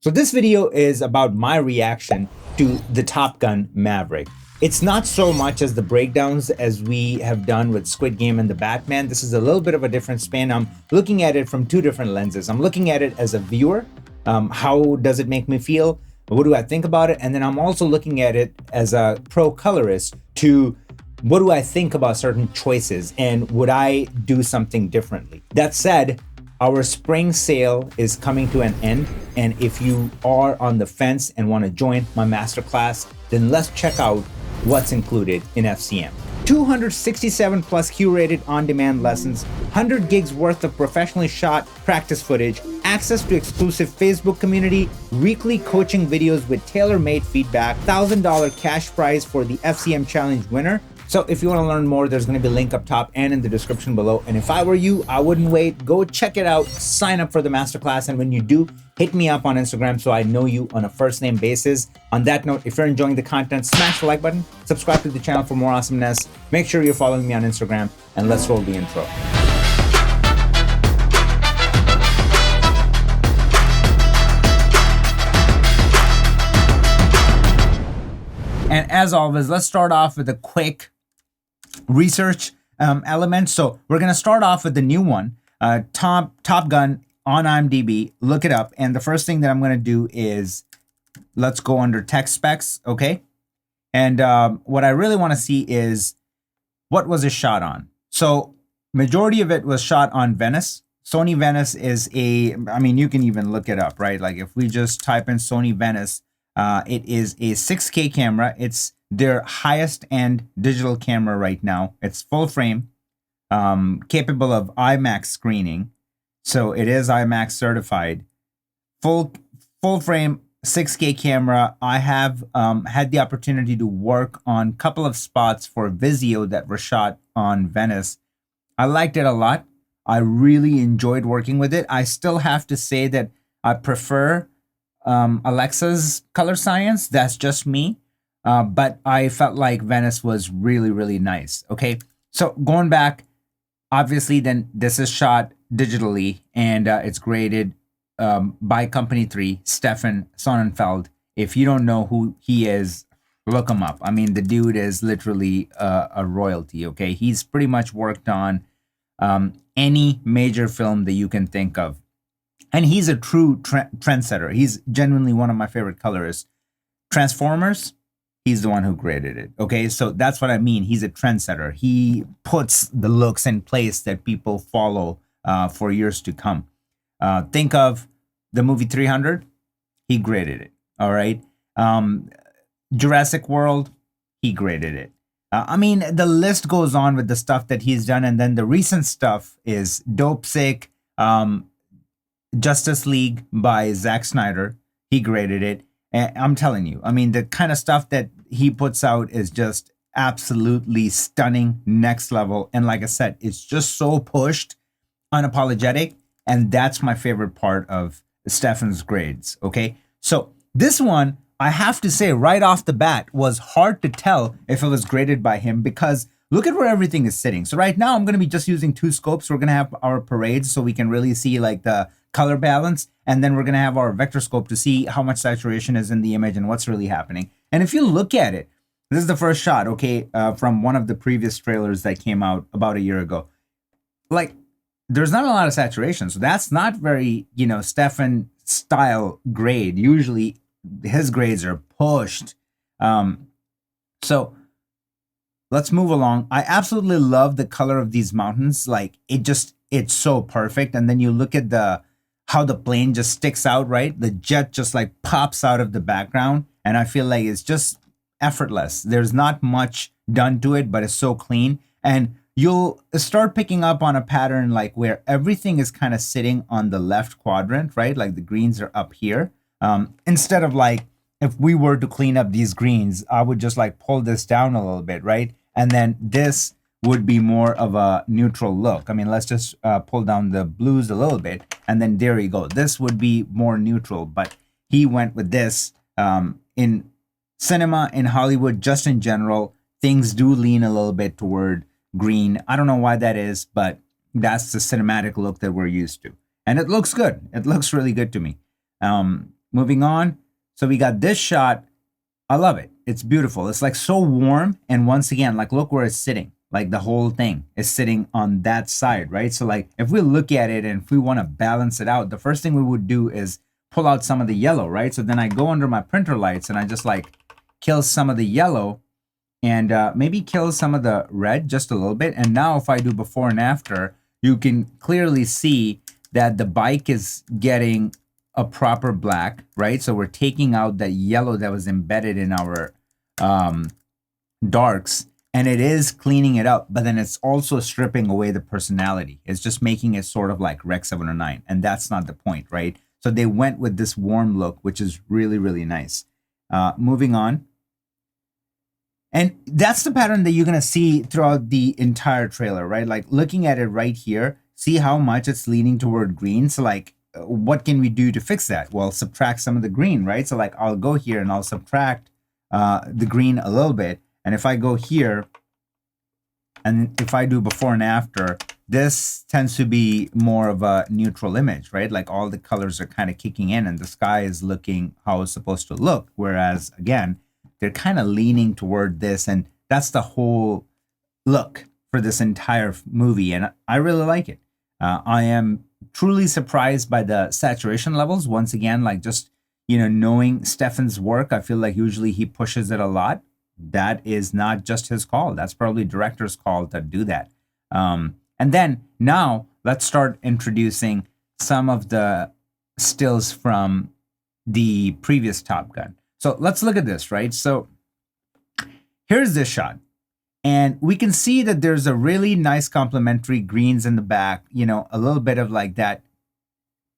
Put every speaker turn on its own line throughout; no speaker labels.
So this video is about my reaction to the Top Gun Maverick. It's not so much as the breakdowns as we have done with Squid Game and the Batman. This is a little bit of a different spin. I'm looking at it from two different lenses. I'm looking at it as a viewer. How does it make me feel? What do I think about it? And then I'm also looking at it as a pro colorist to what do I think about certain choices and would I do something differently? That said, our spring sale is coming to an end, and if you are on the fence and want to join my masterclass, then let's check out what's included in FCM. 267 plus curated on-demand lessons, 100 gigs worth of professionally shot practice footage, access to exclusive Facebook community, weekly coaching videos with tailor-made feedback, $1,000 cash prize for the FCM challenge winner. So if you want to learn more, there's going to be a link up top and in the description below. And if I were you, I wouldn't wait. Go check it out, sign up for the masterclass. And when you do, hit me up on Instagram so I know you on a first name basis. On that note, if you're enjoying the content, smash the like button, subscribe to the channel for more awesomeness. Make sure you're following me on Instagram, and let's roll the intro. And as always, let's start off with a quick research element. So we're going to start off with the new one, Top Gun on IMDb. Look it up. And the first thing that I'm going to do is let's go under tech specs. Okay. And what I really want to see is what was it shot on? So majority of it was shot on Venice. Sony Venice is you can even look it up, right? Like if we just type in Sony Venice, it is a 6K camera. It's their highest end digital camera right now. It's full frame, capable of IMAX screening. So it is IMAX certified. Full frame 6K camera. I have had the opportunity to work on a couple of spots for Vizio that were shot on Venice. I liked it a lot. I really enjoyed working with it. I still have to say that I prefer Alexa's color science. That's just me. But I felt like Venice was really, really nice. Okay. So going back, obviously then this is shot digitally and it's graded by Company 3, Stefan Sonnenfeld. If you don't know who he is, look him up. I mean, the dude is literally a royalty. Okay. He's pretty much worked on any major film that you can think of. And he's a true trendsetter. He's genuinely one of my favorite colorists. Transformers, he's the one who graded it. Okay, so that's what I mean. He's a trendsetter. He puts the looks in place that people follow for years to come. Think of the movie 300. He graded it. All right. Jurassic World, he graded it. I mean, the list goes on with the stuff that he's done. And then the recent stuff is Dope Sick, Justice League by Zack Snyder. He graded it. And I'm telling you, I mean, the kind of stuff that he puts out is just absolutely stunning, next level. And like I said, it's just so pushed, unapologetic. And that's my favorite part of Stefan's grades. Okay. So this one, I have to say right off the bat, was hard to tell if it was graded by him because look at where everything is sitting. So right now I'm going to be just using two scopes. We're going to have our parades so we can really see like the color balance. And then we're going to have our vector scope to see how much saturation is in the image and what's really happening. And if you look at it, this is the first shot, okay, from one of the previous trailers that came out about a year ago. Like, there's not a lot of saturation. So that's not very, Stefan style grade. Usually his grades are pushed. So let's move along. I absolutely love the color of these mountains. Like, it's so perfect. And then you look at how the plane just sticks out, right? The jet just like pops out of the background. And I feel like it's just effortless. There's not much done to it, but it's so clean. And you'll start picking up on a pattern like where everything is kind of sitting on the left quadrant, right? Like the greens are up here. Instead of like, if we were to clean up these greens, I would just like pull this down a little bit, right? And then this would be more of a neutral look. I mean, let's just pull down the blues a little bit. And then there you go. This would be more neutral, but he went with this. In cinema, in Hollywood, just in general, things do lean a little bit toward green. I don't know why that is, but that's the cinematic look that we're used to. And it looks good. It looks really good to me. Moving on. So we got this shot. I love it. It's beautiful. It's like so warm. And once again, like look where it's sitting. Like the whole thing is sitting on that side, right? So like if we look at it and if we want to balance it out, the first thing we would do is pull out some of the yellow, right? So then I go under my printer lights and I just like kill some of the yellow and maybe kill some of the red just a little bit. And now if I do before and after, you can clearly see that the bike is getting a proper black, right? So we're taking out that yellow that was embedded in our darks, and it is cleaning it up, but then it's also stripping away the personality. It's just making it sort of like Rec 709, and that's not the point, right? So they went with this warm look, which is really, really nice. Moving on. And that's the pattern that you're going to see throughout the entire trailer, right? Like looking at it right here, see how much it's leaning toward green. So like, what can we do to fix that? Well, subtract some of the green, right? So like I'll go here and I'll subtract the green a little bit. And if I go here and if I do before and after, this tends to be more of a neutral image, right? Like all the colors are kind of kicking in and the sky is looking how it's supposed to look. Whereas again, they're kind of leaning toward this, and that's the whole look for this entire movie. And I really like it. I am truly surprised by the saturation levels. Once again, like just, you know, knowing Stefan's work, I feel like usually he pushes it a lot. That is not just his call. That's probably director's call to do that. And then now let's start introducing some of the stills from the previous Top Gun. So let's look at this, right? So here's this shot. And we can see that there's a really nice complementary greens in the back, you know, a little bit of like that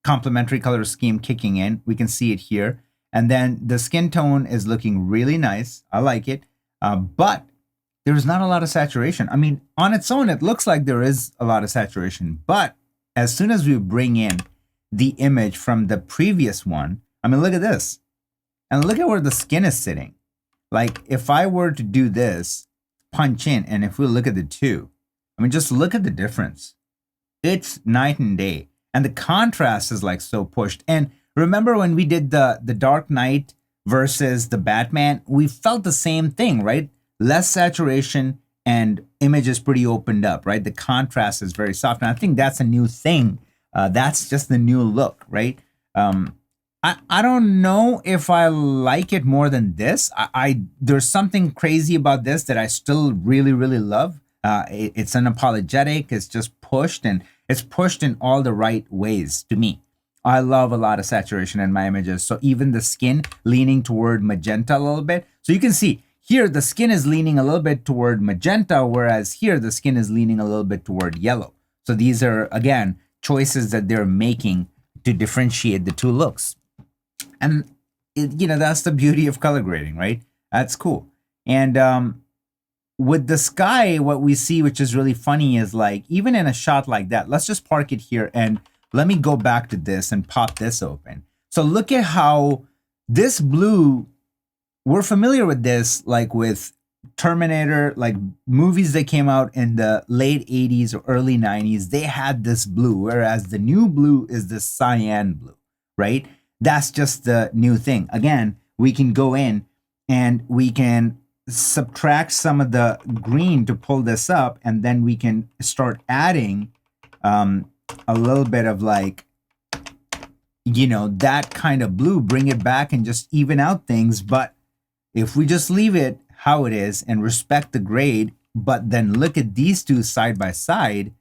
complementary color scheme kicking in. We can see it here. And then the skin tone is looking really nice. I like it. But there's not a lot of saturation. I mean, on its own, it looks like there is a lot of saturation. But as soon as we bring in the image from the previous one, I mean, look at this. And look at where the skin is sitting. Like if I were to do this, punch in, and if we look at the two, I mean, just look at the difference. It's night and day. And the contrast is like so pushed. And remember when we did the Dark Knight versus the Batman, we felt the same thing, right? Less saturation and image is pretty opened up, right? The contrast is very soft. And I think that's a new thing. That's just the new look, right? I don't know if I like it more than this. There's something crazy about this that I still really, really love. It's unapologetic. It's just pushed, and it's pushed in all the right ways to me. I love a lot of saturation in my images. So even the skin leaning toward magenta a little bit. So you can see here the skin is leaning a little bit toward magenta, whereas here the skin is leaning a little bit toward yellow. So these are, again, choices that they're making to differentiate the two looks. And, you know, that's the beauty of color grading, right? That's cool. And with the sky, what we see, which is really funny, is like, even in a shot like that, let's just park it here and let me go back to this and pop this open. So look at how this blue, we're familiar with this, like with Terminator, like movies that came out in the late 80s or early 90s, they had this blue, whereas the new blue is the cyan blue, right? That's just the new thing. Again, we can go in and we can subtract some of the green to pull this up, and then we can start adding a little bit of like, you know, that kind of blue, bring it back and just even out things. But if we just leave it how it is and respect the grade, but then look at these two side by side,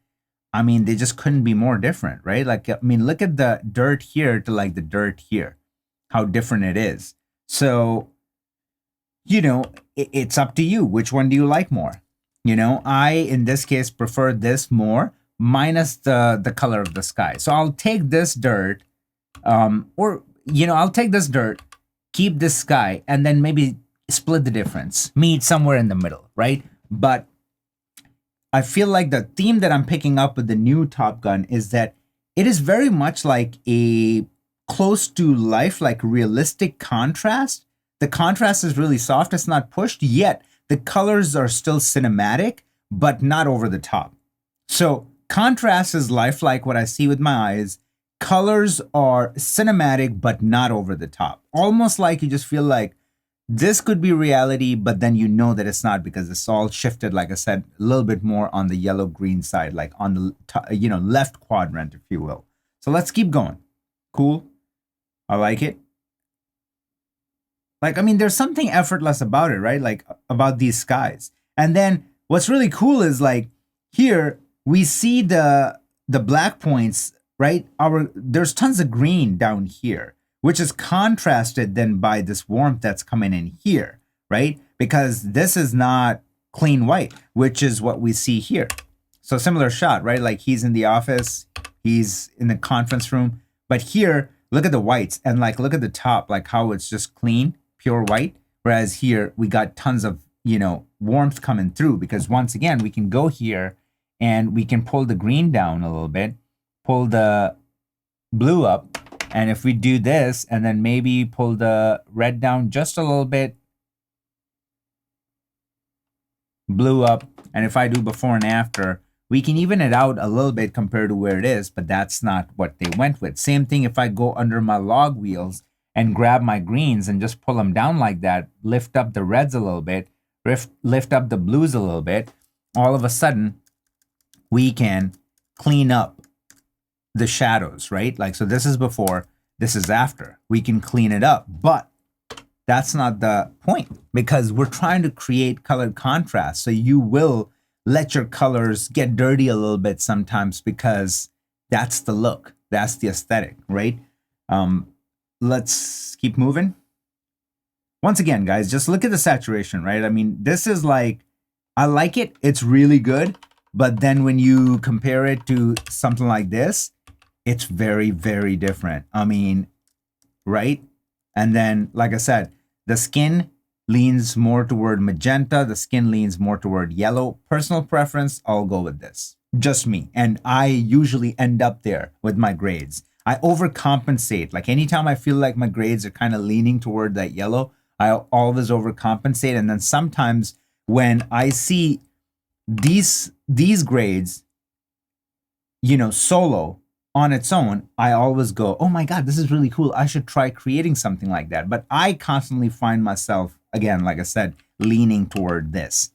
I mean, they just couldn't be more different, right? Like, I mean, look at the dirt here to like the dirt here, how different it is. So, you know, it's up to you. Which one do you like more? You know, I, in this case, prefer this more, minus the color of the sky. So I'll take this dirt, or, you know, I'll take this dirt, keep this sky, and then maybe split the difference, meet somewhere in the middle, right? But I feel like the theme that I'm picking up with the new Top Gun is that it is very much like a close to life, like realistic contrast. The contrast is really soft. It's not pushed, yet the colors are still cinematic, but not over the top. So contrast is lifelike, what I see with my eyes. colors are cinematic, but not over the top. Almost like you just feel like this could be reality, but then you know that it's not because it's all shifted, like I said, a little bit more on the yellow-green side, like on the left quadrant, if you will. So let's keep going. Cool. I like it. Like, I mean, there's something effortless about it, right? Like about these skies. And then what's really cool is like here we see the black points, right? There's tons of green down here, which is contrasted then by this warmth that's coming in here, right? Because this is not clean white, which is what we see here. So similar shot, right? Like he's in the office, he's in the conference room, but here, look at the whites and like, look at the top, like how it's just clean, pure white. Whereas here we got tons of, warmth coming through because once again, we can go here and we can pull the green down a little bit, pull the blue up. And if we do this and then maybe pull the red down just a little bit, blue up, and if I do before and after, we can even it out a little bit compared to where it is, but that's not what they went with. Same thing if I go under my log wheels and grab my greens and just pull them down like that, lift up the reds a little bit, lift up the blues a little bit, all of a sudden, we can clean up the shadows, right? Like, so this is before, this is after. We can clean it up, but that's not the point because we're trying to create color contrast. So you will let your colors get dirty a little bit sometimes because that's the look, that's the aesthetic, right? Let's keep moving. Once again, guys, just look at the saturation, right? I mean, this is like, I like it. It's really good. But then when you compare it to something like this, it's very, very different. I mean, right? And then, like I said, the skin leans more toward magenta. The skin leans more toward yellow. Personal preference, I'll go with this. Just me. And I usually end up there with my grades. I overcompensate. Like anytime I feel like my grades are kind of leaning toward that yellow, I always overcompensate. And then sometimes when I see these grades, solo on its own, I always go, oh my God, this is really cool. I should try creating something like that. But I constantly find myself, again, like I said, leaning toward this.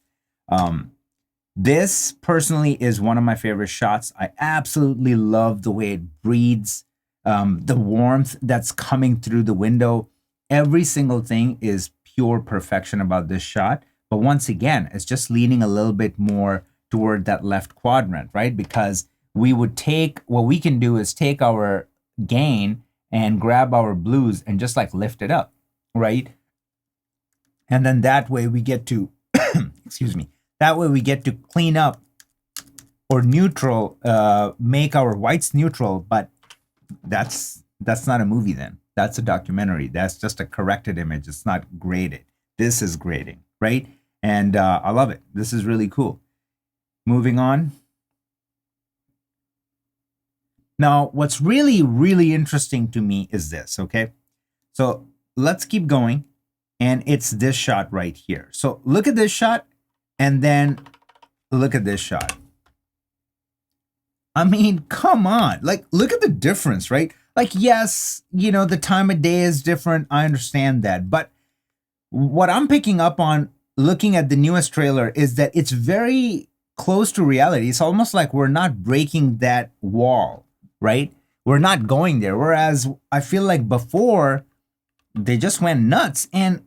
This personally is one of my favorite shots. I absolutely love the way it breathes, the warmth that's coming through the window. Every single thing is pure perfection about this shot. But once again, it's just leaning a little bit more toward that left quadrant, right? Because what we can do is take our gain and grab our blues and just like lift it up, right? And then that way we get to, excuse me, that way we get to clean up or neutral, make our whites neutral, but that's not a movie then. That's a documentary. That's just a corrected image. It's not graded. This is grading, right? And I love it. This is really cool. Moving on. Now, what's really, really interesting to me is this, okay? So let's keep going. And it's this shot right here. So look at this shot and then look at this shot. I mean, come on. Like, look at the difference, right? Like, yes, the time of day is different. I understand that. But what I'm picking up on looking at the newest trailer is that it's very close to reality. It's almost like we're not breaking that wall, right? We're not going there. Whereas I feel like before they just went nuts and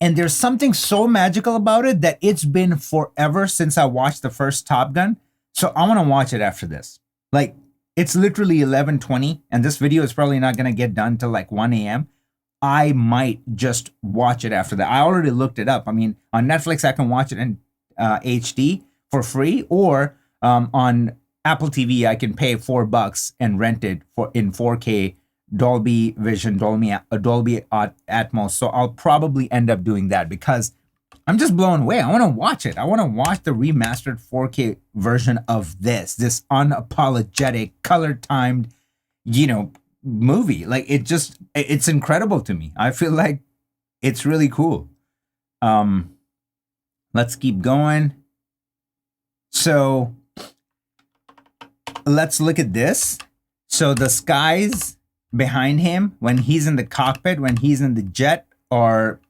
there's something so magical about it that it's been forever since I watched the first Top Gun. So I want to watch it after this. Like it's literally 11:20 and this video is probably not going to get done till like 1 a.m. I might just watch it after that. I already looked it up. I mean, on Netflix, I can watch it in HD for free, or on Apple TV, I can pay $4 and rent it in 4K, Dolby Vision, Dolby Atmos. So I'll probably end up doing that because I'm just blown away. I want to watch it. I want to watch the remastered 4K version of this unapologetic, color-timed, movie. Like it's incredible to me. I feel like it's really cool. Let's keep going. So let's look at this. So the skies behind him, when he's in the cockpit, when he's in the jet, are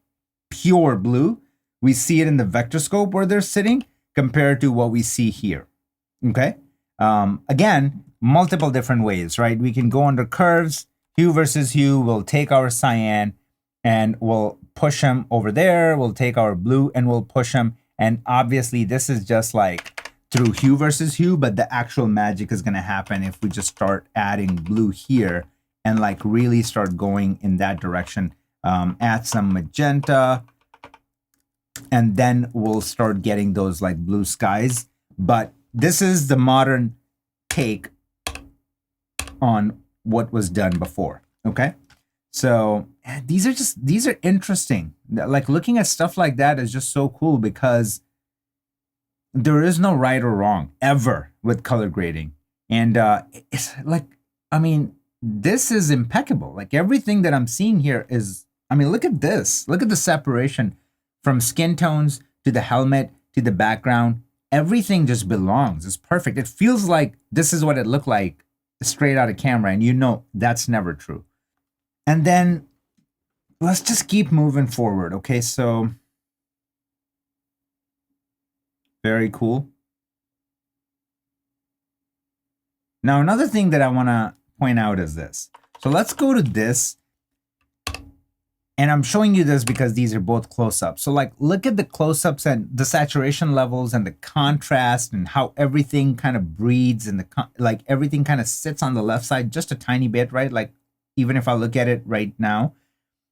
pure blue. We see it in the vector scope where they're sitting compared to what we see here. Okay. Again, multiple different ways, right? We can go under curves, hue versus hue. We'll take our cyan and we'll push them over there. We'll take our blue and we'll push them. And obviously this is just like through hue versus hue, but the actual magic is going to happen if we just start adding blue here and like really start going in that direction. Add some magenta, and then we'll start getting those like blue skies. But this is the modern take on what was done before. Okay. So these are interesting. Like looking at stuff like that is just so cool because there is no right or wrong ever with color grading. And it's like, I mean, this is impeccable. Like everything that I'm seeing here is, I mean, look at this. Look at the separation from skin tones to the helmet to the background. Everything just belongs. It's perfect. It feels like this is what it looked like straight out of camera. And you know, that's never true. And then let's just keep moving forward. Okay, so very cool. Now, another thing that I want to point out is this. So let's go to this. And I'm showing you this because these are both close-ups. So like, look at the close-ups and the saturation levels and the contrast and how everything kind of breeds and like everything kind of sits on the left side just a tiny bit, right? Like even if I look at it right now,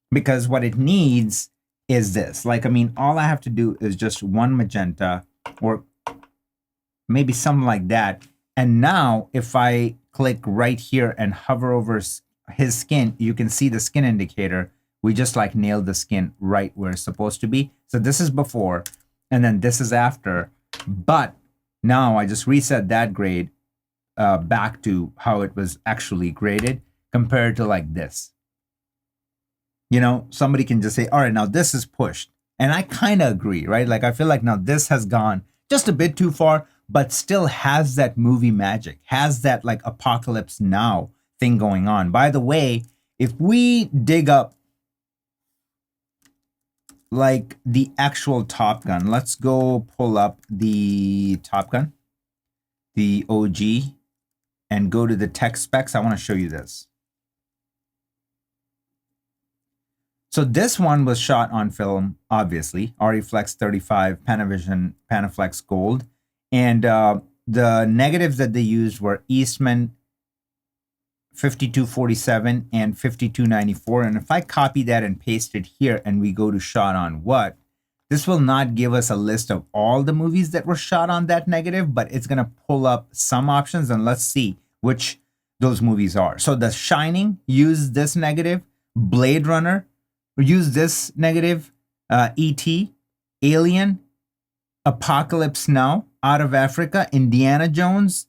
because what it needs is this. Like, I mean, all I have to do is just one magenta or maybe something like that. And now if I click right here and hover over his skin, you can see the skin indicator. We just like nailed the skin right where it's supposed to be. So this is before, and then this is after. But now I just reset that grade back to how it was actually graded compared to like this. You know, somebody can just say, all right, now this is pushed. And I kind of agree, right? Like I feel like now this has gone just a bit too far, but still has that movie magic, has that like Apocalypse Now thing going on. By the way, if we dig up like the actual Top Gun, let's go pull up the Top Gun, the OG, and go to the tech specs. I want to show you this. So this one was shot on film, obviously, Reflex 35 Panavision Panaflex Gold. And the negatives that they used were Eastman 5247 and 5294. And if I copy that and paste it here and we go to shot on what, this will not give us a list of all the movies that were shot on that negative, but it's going to pull up some options and let's see which those movies are. So The Shining used this negative, Blade Runner used this negative, E.T., Alien, Apocalypse Now, Out of Africa, Indiana Jones,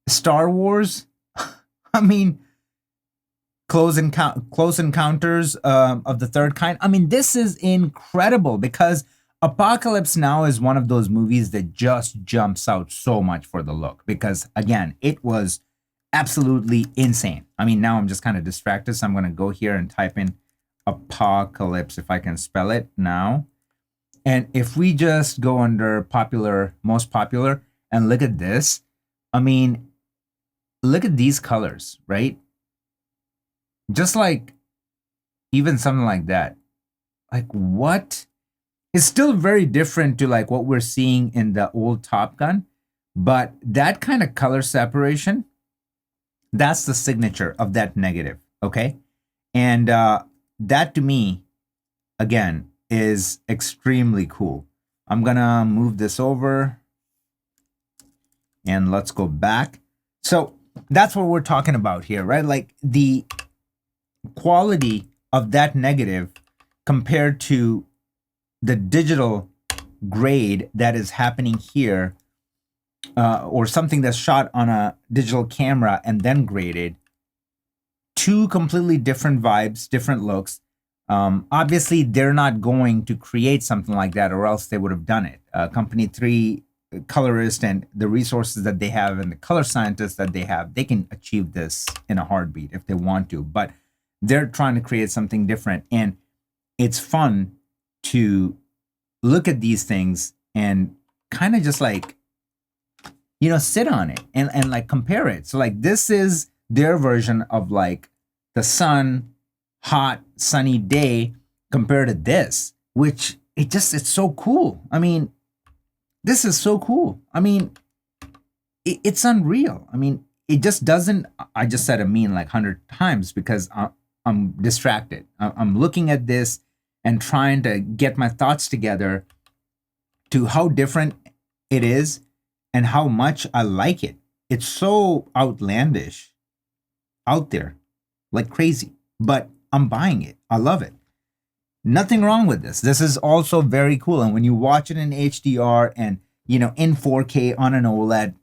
Star Wars, I mean, Close Encounters of the Third Kind. I mean, this is incredible because Apocalypse Now is one of those movies that just jumps out so much for the look because, again, it was absolutely insane. I mean, now I'm just kind of distracted, so I'm going to go here and type in Apocalypse, if I can spell it now. And if we just go under popular, most popular, and look at this, I mean, look at these colors, right? Just like even something like that. Like what? It's still very different to like what we're seeing in the old Top Gun, but that kind of color separation, that's the signature of that negative, okay? And that to me, again, is extremely cool. I'm gonna move this over and let's go back. So that's what we're talking about here, right? Like the quality of that negative compared to the digital grade that is happening here, or something that's shot on a digital camera and then graded. Two completely different vibes, different looks. Obviously, they're not going to create something like that or else they would have done it. Company 3 colorist and the resources that they have and the color scientists that they have, they can achieve this in a heartbeat if they want to. But they're trying to create something different. And it's fun to look at these things and kind of just like, you know, sit on it and like compare it. So like this is their version of like the sun, hot, sunny day compared to this, which it's so cool. I mean, this is so cool. I mean, it's unreal. I mean, it just doesn't, I just said like 100 times because I'm distracted. I'm looking at this and trying to get my thoughts together to how different it is and how much I like it. It's so outlandish, out there, like crazy, but I'm buying it. I love it. Nothing wrong with this. This is also very cool. And when you watch it in HDR and, you know, in 4K on an OLED,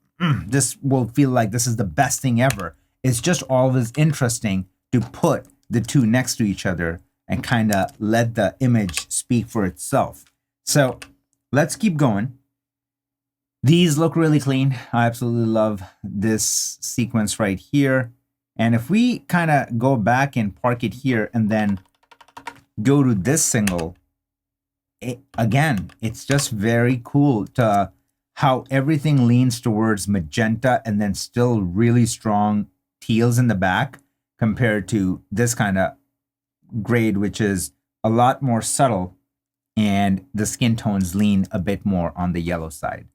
this will feel like this is the best thing ever. It's just always interesting to put the two next to each other and kind of let the image speak for itself. So let's keep going. These look really clean. I absolutely love this sequence right here. And if we kind of go back and park it here and then go to this single, again, it's just very cool to how everything leans towards magenta and then still really strong teals in the back compared to this kind of grade, which is a lot more subtle and the skin tones lean a bit more on the yellow side.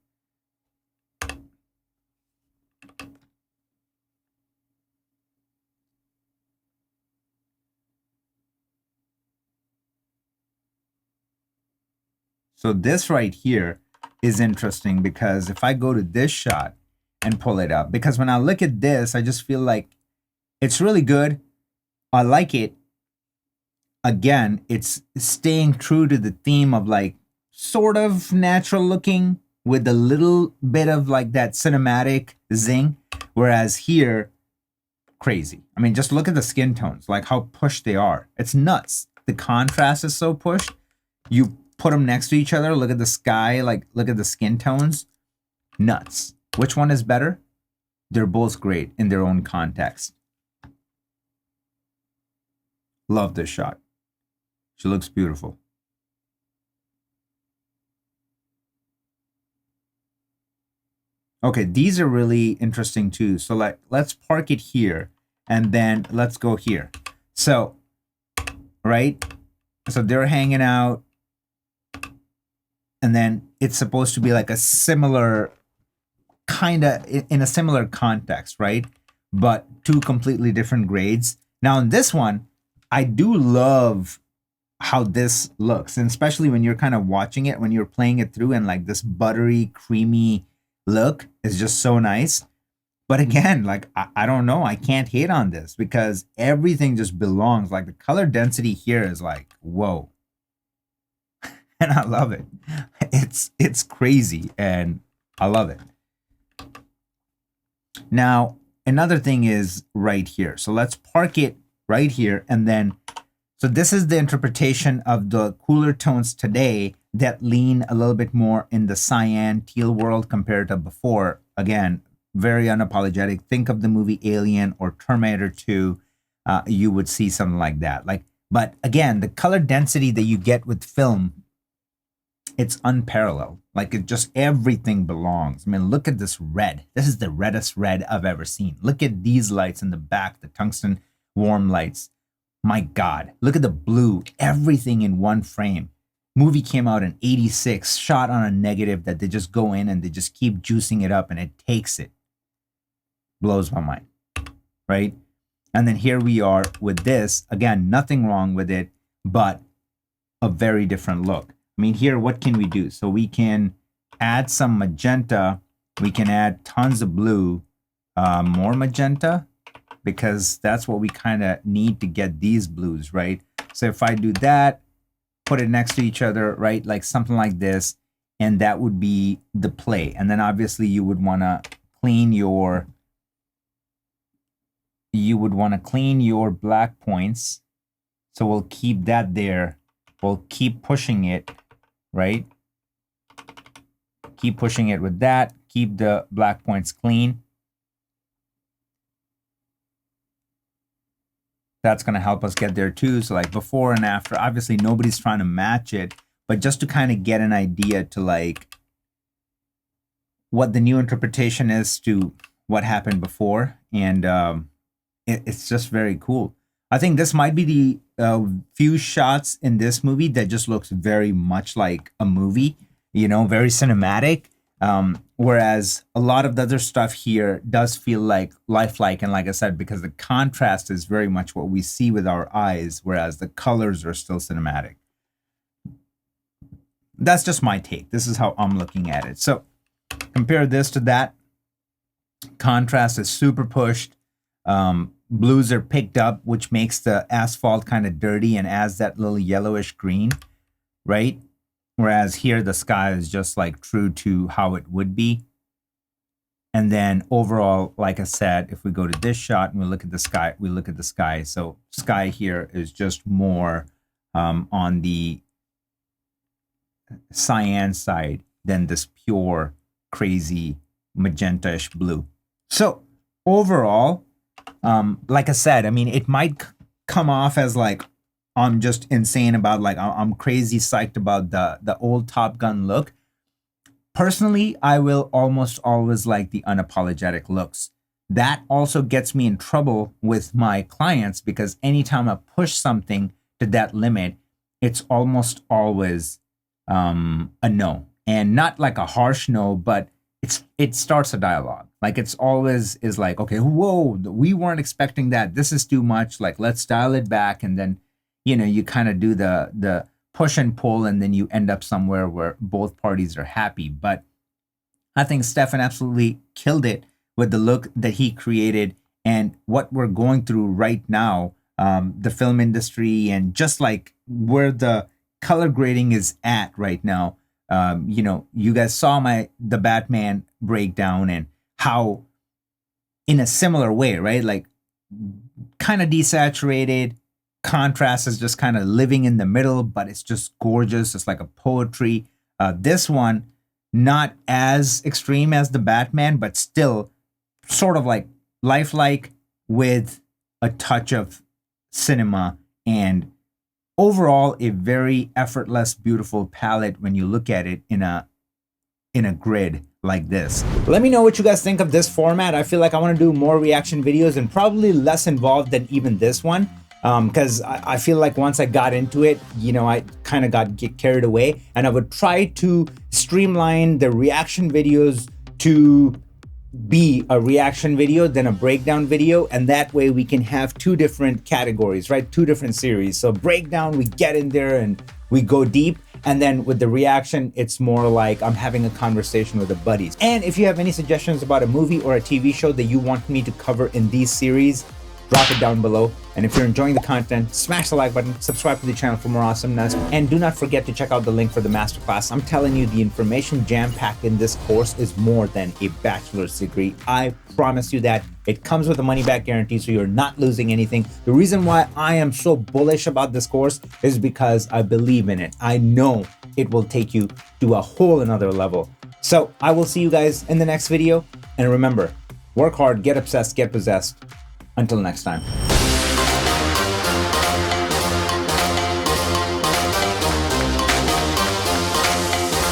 So this right here is interesting because if I go to this shot and pull it up, because when I look at this, I just feel like it's really good. I like it. Again, it's staying true to the theme of like sort of natural looking with a little bit of like that cinematic zing. Whereas here, crazy. I mean, just look at the skin tones, like how pushed they are. It's nuts. The contrast is so pushed. You put them next to each other, look at the sky, like look at the skin tones. Nuts. Which one is better? They're both great in their own context. Love this shot. She looks beautiful. Okay, these are really interesting too. So like, let's park it here and then let's go here. So, right? So they're hanging out and then it's supposed to be like a similar kind of in a similar context, right? But two completely different grades. Now in this one, I do love how this looks, and especially when you're kind of watching it, when you're playing it through, and like this buttery, creamy look is just so nice. But again, like I don't know, I can't hate on this because everything just belongs. Like the color density here is like, whoa. And I love it. It's crazy and I love it. Now, another thing is right here. So let's park it right here and then, so this is the interpretation of the cooler tones today that lean a little bit more in the cyan teal world compared to before. Again, very unapologetic. Think of the movie Alien or Terminator 2. You would see something like that. Like, but again, the color density that you get with film, it's unparalleled. Like it just, everything belongs. I mean, look at this red. This is the reddest red I've ever seen. Look at these lights in the back, the tungsten warm lights. My God, look at the blue, everything in one frame. Movie came out in 86, shot on a negative that they just go in and they just keep juicing it up and it takes it. Blows my mind, right? And then here we are with this. Again, nothing wrong with it, but a very different look. I mean, here, what can we do? So we can add some magenta. We can add tons of blue, more magenta, because that's what we kind of need to get these blues, right? So if I do that, put it next to each other, right? Like something like this, and that would be the play. And then obviously you would want to clean your, black points. So we'll keep that there. We'll keep pushing it, right? keep pushing it with that. Keep the black points clean. That's going to help us get there too. So like before and after, obviously nobody's trying to match it, but just to kind of get an idea to like what the new interpretation is to what happened before. And it's just very cool. I think this might be the few shots in this movie that just looks very much like a movie, you know, very cinematic. Whereas a lot of the other stuff here does feel like lifelike. And like I said, because the contrast is very much what we see with our eyes, whereas the colors are still cinematic. That's just my take. This is how I'm looking at it. So compare this to that. Contrast is super pushed. Blues are picked up, which makes the asphalt kind of dirty and adds that little yellowish green, right? Whereas here the sky is just like true to how it would be. And then overall, like I said, if we go to this shot and we look at the sky, So sky here is just more on the cyan side than this pure, crazy magenta-ish blue. So overall, like I said, I mean, it might come off as like I'm just insane about, like, I'm crazy psyched about the old Top Gun look. Personally, I will almost always like the unapologetic looks. That also gets me in trouble with my clients because anytime I push something to that limit, it's almost always a no. And not like a harsh no, but it starts a dialogue. Like it's always is like, okay, whoa, we weren't expecting that. This is too much. Like, let's dial it back. And then, you know, you kind of do the push and pull, and then you end up somewhere where both parties are happy. But I think Stefan absolutely killed it with the look that he created and what we're going through right now, the film industry, and just like where the color grading is at right now. You know, you guys saw the Batman breakdown and how in a similar way, right? Like kind of desaturated, contrast is just kind of living in the middle, but it's just gorgeous. It's like a poetry. This one, not as extreme as the Batman, but still sort of like lifelike with a touch of cinema, and overall a very effortless, beautiful palette when you look at it in a grid like this. Let me know what you guys think of this format. I feel like I want to do more reaction videos and probably less involved than even this one. Because I feel like once I got into it, you know, I kind of get carried away, and I would try to streamline the reaction videos to be a reaction video, then a breakdown video, and that way we can have two different categories, right? Two different series. So breakdown, we get in there and we go deep. And then with the reaction, it's more like I'm having a conversation with the buddies. And if you have any suggestions about a movie or a TV show that you want me to cover in these series, drop it down below. And if you're enjoying the content, smash the like button, subscribe to the channel for more awesomeness, and do not forget to check out the link for the masterclass. I'm telling you, the information jam-packed in this course is more than a bachelor's degree. I promise you that. It comes with a money-back guarantee, so you're not losing anything. The reason why I am so bullish about this course is because I believe in it. I know it will take you to a whole another level. So I will see you guys in the next video. And remember, work hard, get obsessed, get possessed. Until next time.